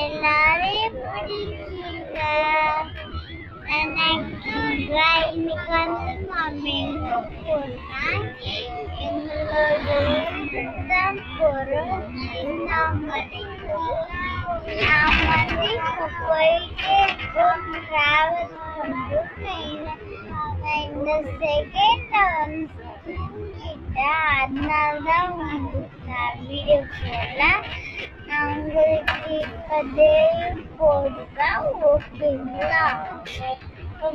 எல்லாரையும் பிடிக்கீங்க நினைக்கிறேன். இன்னைக்கு வந்து மாமி எங்க போனா எங்களோட தான் போறோம். நான் வந்து இப்போ போயிட்டே இருக்கோம். டிராவல் பண்ணுறோம். இந்த செகண்ட் வந்து தூங்கிட்டேன். அதனால தான் உங்களுக்கு நான் வீடியோ போடல. நான் உங்களுக்கு இப்போ டெய்லி போடுவேன். ஓகேங்களா? இப்போ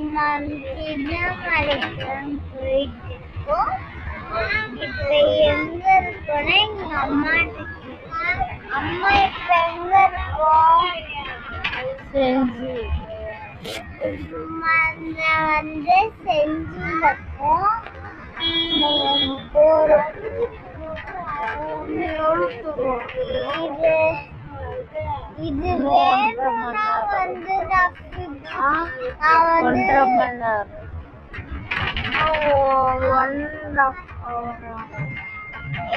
திருவண்ணாமலைக்கு போயிட்டு இருக்கோம். இப்போ எங்க இருக்கோன்னா எங்க அம்மா அம்மா இப்போ எங்க இருக்கோம்? வந்து செஞ்சுருக்கோம். போறோம். இது வேணும்னா வந்து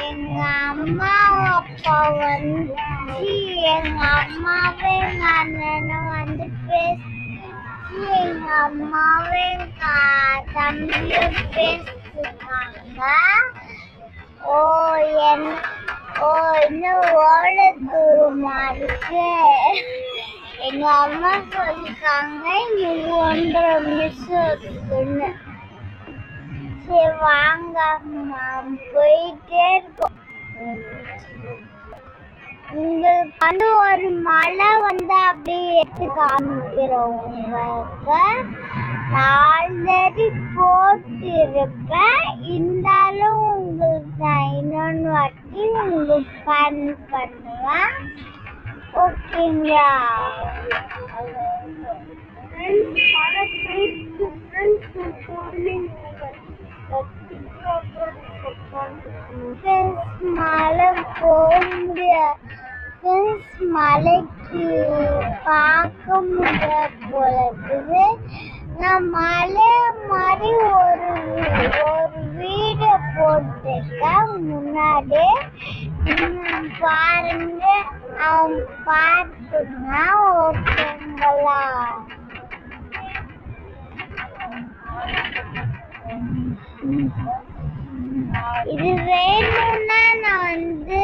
எங்க அம்மா அப்பா வந்து எங்க அம்மாவே எங்க அண்ணனும் வந்து பேசி எங்க அம்மாவே எங்க தம்பியும் பேசிருக்காங்க. இன்னும் ஓட தூரமா இருக்கு. எங்க அம்மா சொல்லிருக்காங்க இன்னும் 1.5 நிமிஷம் இருக்குன்னு. சரி வாங்க போயிட்டே இருக்கோம். உங்களுக்கு வந்து ஒரு மலை வந்து அப்படியே எடுத்து காமிக்கிறோம். உங்களுக்கு ஆல்ரெடி போட்டிருப்பேன். இருந்தாலும் உங்களுக்கு நான் இன்னொன்று வாட்டி உங்களுக்கு ஃபன் பண்ணுவேன். ஓகேங்களா? மலை போக முடியாது. மலைக்கு பார்க்க முடியாது போல இருக்குது. நான் மலை மாதிரி ஒரு வீடியோ போட்டிருக்கேன் முன்னாடி. பாருங்க, அவங்க பார்த்துங்க. ஓகேங்களா? இது வேணும்னா நான் வந்து